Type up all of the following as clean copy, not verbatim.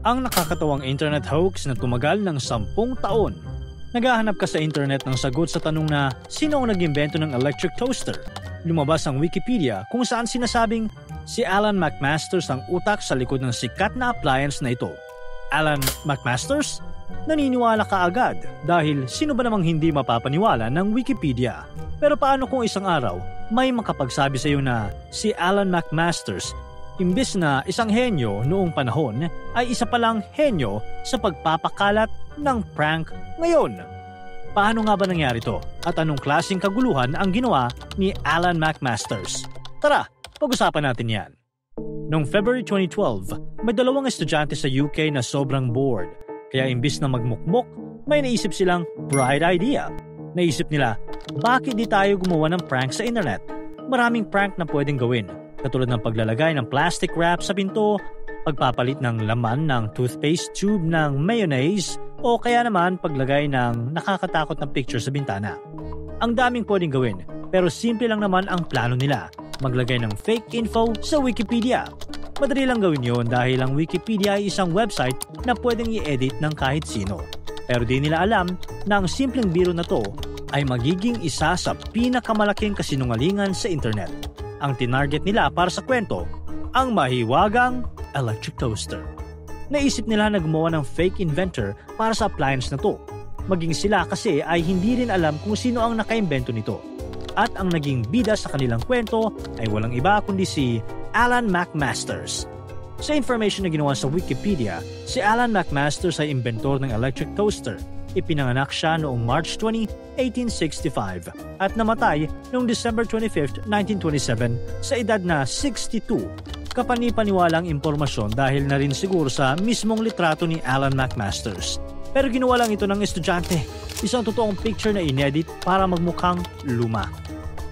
Ang nakakatawang internet hoax na tumagal ng 10 taon. Naghahanap ka sa internet ng sagot sa tanong na sino ang nag-imbento ng electric toaster? Lumabas ang Wikipedia kung saan sinasabing si Alan McMasters ang utak sa likod ng sikat na appliance na ito. Alan McMasters? Naniniwala ka agad dahil sino ba namang hindi mapapaniwala ng Wikipedia? Pero paano kung isang araw may makapagsabi sa iyo na si Alan McMasters, imbis na isang henyo noong panahon, ay isa palang henyo sa pagpapakalat ng prank ngayon? Paano nga ba nangyari to? At anong klaseng kaguluhan ang ginawa ni Alan McMasters? Tara, pag-usapan natin yan. Noong February 2012, may 2 estudyante sa UK na sobrang bored. Kaya imbis na magmukmok, may naisip silang bright idea. Naisip nila, bakit di tayo gumawa ng prank sa internet? Maraming prank na pwedeng gawin, katulad ng paglalagay ng plastic wrap sa pinto, pagpapalit ng laman ng toothpaste tube ng mayonnaise, o kaya naman paglagay ng nakakatakot na picture sa bintana. Ang daming pwedeng gawin, pero simple lang naman ang plano nila, maglagay ng fake info sa Wikipedia. Madali lang gawin yun dahil ang Wikipedia ay isang website na pwedeng i-edit ng kahit sino. Pero di nila alam na ang simpleng biro na to ay magiging isa sa pinakamalaking kasinungalingan sa internet. Ang tinarget nila para sa kwento, ang mahiwagang electric toaster. Naisip nila na gumawa ng fake inventor para sa appliance na to. Maging sila kasi ay hindi rin alam kung sino ang nakaimbento nito. At ang naging bida sa kanilang kwento ay walang iba kundi si Alan McMasters. Sa information na ginawa sa Wikipedia, si Alan McMasters ay inventor ng electric toaster. Ipinanganak siya noong March 20, 1865 at namatay noong December 25, 1927 sa edad na 62. Kapani-paniwalang impormasyon dahil na rin siguro sa mismong litrato ni Alan McMasters. Pero ginawa lang ito ng estudyante, isang totoong picture na inedit para magmukhang luma.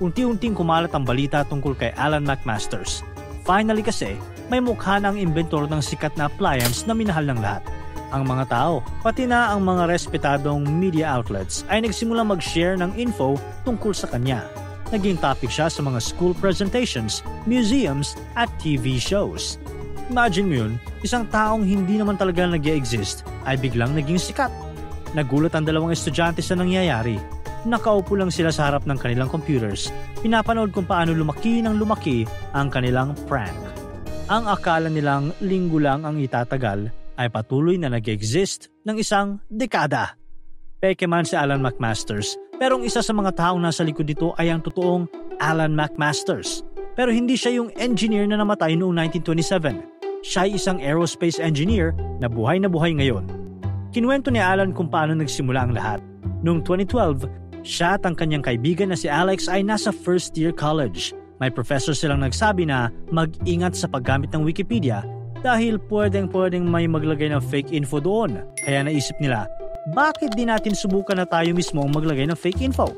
Unti-unting kumalat ang balita tungkol kay Alan McMasters. Finally kasi, may mukha na ang inventor ng sikat na appliance na minahal ng lahat. Ang mga tao, pati na ang mga respetadong media outlets ay nagsimula mag-share ng info tungkol sa kanya. Naging topic siya sa mga school presentations, museums, at TV shows. Imagine mo yun, isang taong hindi naman talaga nag-e-exist ay biglang naging sikat. Nagulat ang 2 estudyante sa nangyayari. Nakaupo lang sila sa harap ng kanilang computers. Pinapanood kung paano lumaki ng lumaki ang kanilang prank. Ang akala nilang linggo lang ang itatagal ay patuloy na nag-exist ng isang dekada. Peke man si Alan McMasters, pero ang isa sa mga taong nasa likod nito ay ang totoong Alan McMasters. Pero hindi siya yung engineer na namatay noong 1927. Siya ay isang aerospace engineer na buhay ngayon. Kinuwento ni Alan kung paano nagsimula ang lahat. Noong 2012, siya at ang kanyang kaibigan na si Alex ay nasa first year college. May professor silang nagsabi na mag-ingat sa paggamit ng Wikipedia dahil pwedeng may maglagay ng fake info doon. Kaya naisip nila, bakit di natin subukan na tayo mismo ang maglagay ng fake info?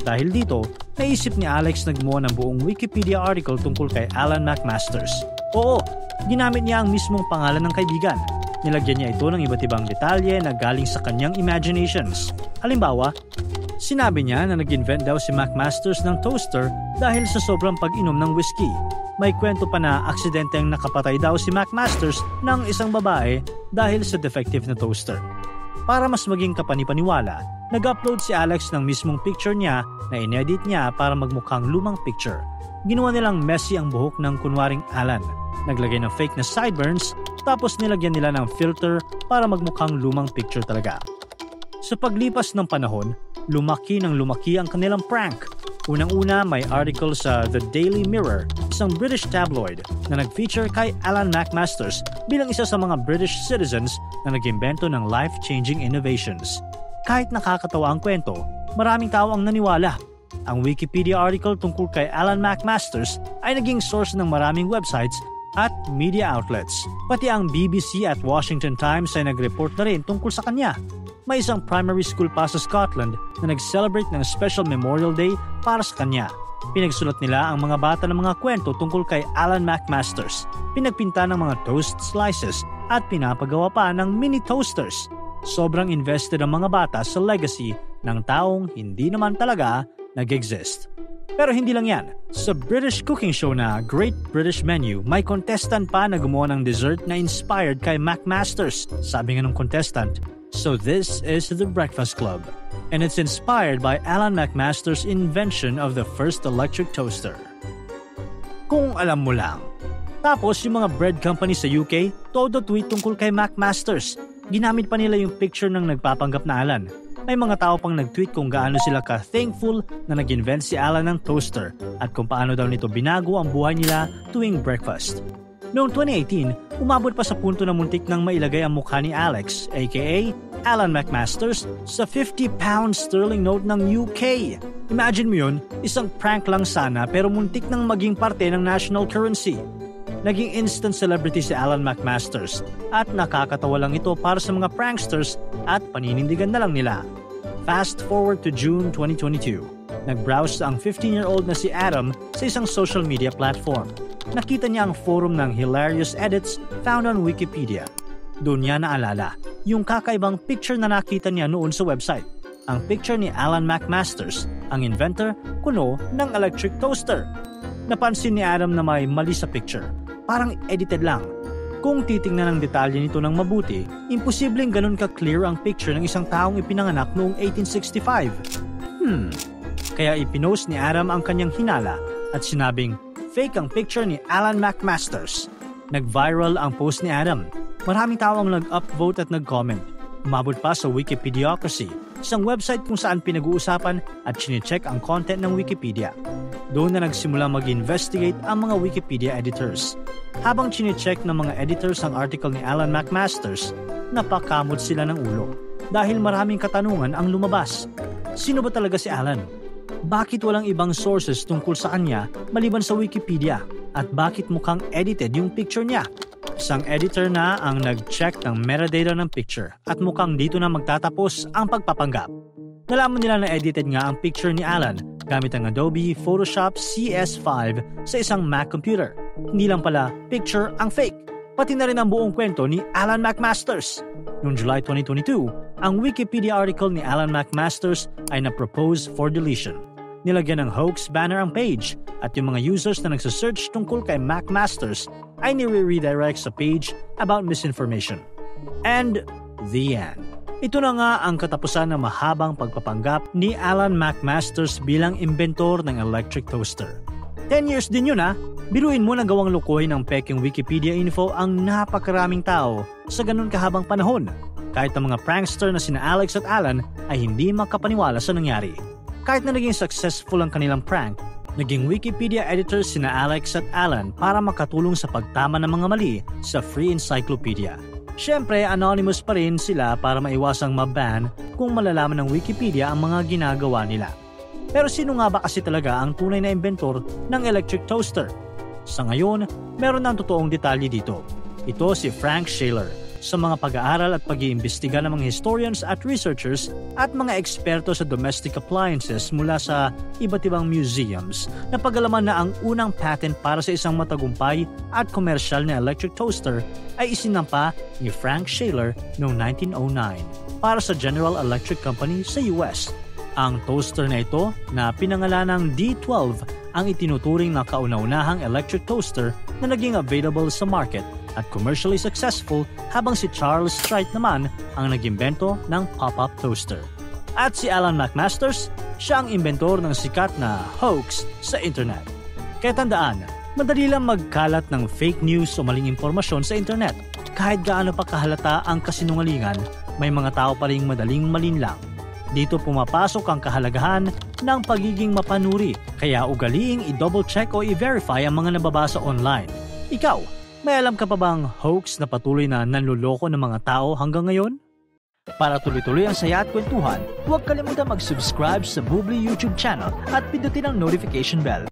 Dahil dito, naisip ni Alex na gumawa ng buong Wikipedia article tungkol kay Alan McMasters. Oo, ginamit niya ang mismong pangalan ng kaibigan. Nilagyan niya ito ng iba't ibang detalye na galing sa kanyang imaginations. Halimbawa, sinabi niya na nag-invent daw si McMasters ng toaster dahil sa sobrang pag-inom ng whiskey. May kwento pa na aksidenteng nakapatay daw si McMasters ng isang babae dahil sa defective na toaster. Para mas maging kapanipaniwala, nag-upload si Alex ng mismong picture niya na inedit niya para magmukhang lumang picture. Ginawa nilang messy ang buhok ng kunwaring Alan. Naglagay ng fake na sideburns, tapos nilagyan nila ng filter para magmukhang lumang picture talaga. Sa paglipas ng panahon, lumaki ang kanilang prank. Unang-una, may article sa The Daily Mirror, isang British tabloid, na nag-feature kay Alan McMasters bilang isa sa mga British citizens na nag-imbento ng life-changing innovations. Kahit nakakatawa ang kwento, maraming tao ang naniwala. Ang Wikipedia article tungkol kay Alan McMasters ay naging source ng maraming websites at media outlets. Pati ang BBC at Washington Times ay nag-report na rin tungkol sa kanya. May isang primary school pa sa Scotland na nag-celebrate ng special Memorial Day para sa kanya. Pinagsulat nila ang mga bata ng mga kwento tungkol kay Alan McMasters. Pinagpinta ng mga toast slices at pinapagawa pa ng mini toasters. Sobrang invested ang mga bata sa legacy ng taong hindi naman talaga nag-exist. Pero hindi lang yan. Sa British cooking show na Great British Menu, may contestant pa na gumawa ng dessert na inspired kay McMaster's. Sabi nga ng contestant, "So this is the Breakfast Club." And it's inspired by Alan McMaster's invention of the first electric toaster. Kung alam mo lang. Tapos yung mga bread company sa UK, todo tweet tungkol kay McMaster's. Ginamit pa nila yung picture ng nagpapanggap na Alan. May mga tao pang nag-tweet kung gaano sila ka-thankful na nag-invent si Alan ng toaster at kung paano daw nito binago ang buhay nila tuwing breakfast. Noong 2018, umabot pa sa punto na muntik nang mailagay ang mukha ni Alex, aka Alan McMaster's, sa 50-pound sterling note ng UK. Imagine mo yun, isang prank lang sana pero muntik nang maging parte ng national currency. Naging instant celebrity si Alan McMaster's at nakakatawa lang ito para sa mga pranksters at paninindigan na lang nila. Fast forward to June 2022. Nag-browse ang 15-year-old na si Adam sa isang social media platform. Nakita niya ang forum ng hilarious edits found on Wikipedia. Doon niya naalala yung kakaibang picture na nakita niya noon sa website. Ang picture ni Alan McMaster's, ang inventor kuno ng electric toaster. Napansin ni Adam na may mali sa picture. Parang edited lang. Kung titingnan ang detalye nito ng mabuti, imposibleng ganun ka-clear ang picture ng isang taong ipinanganak noong 1865. Kaya ipinost ni Adam ang kanyang hinala at sinabing, fake ang picture ni Alan McMaster's. Nag-viral ang post ni Adam. Maraming tao ang nag-upvote at nag-comment. Umabot pa sa Wikipediocracy, isang website kung saan pinag-uusapan at chinecheck ang content ng Wikipedia. Doon na nagsimula mag-investigate ang mga Wikipedia editors. Habang chinecheck ng mga editors ang article ni Alan McMaster's, napakamot sila ng ulo. Dahil maraming katanungan ang lumabas. Sino ba talaga si Alan? Bakit walang ibang sources tungkol sa kanya maliban sa Wikipedia? At bakit mukhang edited yung picture niya? Isang editor na ang nag-check ng metadata ng picture at mukhang dito na magtatapos ang pagpapanggap. Nalaman nila na edited nga ang picture ni Alan gamit ang Adobe Photoshop CS5 sa isang Mac computer. Hindi lang pala picture ang fake, pati na rin ang buong kwento ni Alan McMaster's. Noong July 2022, ang Wikipedia article ni Alan McMaster's ay na-propose for deletion. Nilagyan ng hoax banner ang page at yung mga users na nagsasearch tungkol kay McMaster's ay nire-redirect sa page about misinformation. And the end. Ito na nga ang katapusan ng mahabang pagpapanggap ni Alan McMaster's bilang inventor ng electric toaster. 10 years din yun ha. Biruin mo na gawang lukuhin ng peking Wikipedia info ang napakaraming tao sa ganun kahabang panahon. Kahit ang mga prankster na sina Alex at Alan ay hindi makapaniwala sa nangyari. Kahit na naging successful ang kanilang prank, naging Wikipedia editors sina Alex at Alan para makatulong sa pagtama ng mga mali sa Free Encyclopedia. Siyempre, anonymous pa rin sila para maiwasang maban kung malalaman ng Wikipedia ang mga ginagawa nila. Pero sino nga ba kasi talaga ang tunay na inventor ng electric toaster? Sa ngayon, meron na ang totoong detalye dito. Ito si Frank Shaler. Sa mga pag-aaral at pag-iimbestiga ng mga historians at researchers at mga eksperto sa domestic appliances mula sa iba't ibang museums, napag-alaman na ang unang patent para sa isang matagumpay at komersyal na electric toaster ay isinampa ni Frank Shaler noong 1909 para sa General Electric Company sa US. Ang toaster na ito na pinangalanang D12 ang itinuturing na kauna-unahang electric toaster na naging available sa market at commercially successful, habang si Charles Strite naman ang nag-imbento ng pop-up toaster. At si Alan McMaster's, siya ang inventor ng sikat na hoax sa internet. Kaya tandaan, madali lang magkalat ng fake news o maling impormasyon sa internet. Kahit gaano pa kahalata ang kasinungalingan, may mga tao pa ring madaling malinlang. Dito pumapasok ang kahalagahan ng pagiging mapanuri, kaya ugaliing i-double check o i-verify ang mga nababasa online. Ikaw, may alam ka pa bang hoax na patuloy na nanloloko ng mga tao hanggang ngayon? Para tuloy-tuloy ang saya at kwentuhan, huwag kalimutan mag-subscribe sa Bubbly YouTube channel at pindutin ang notification bell.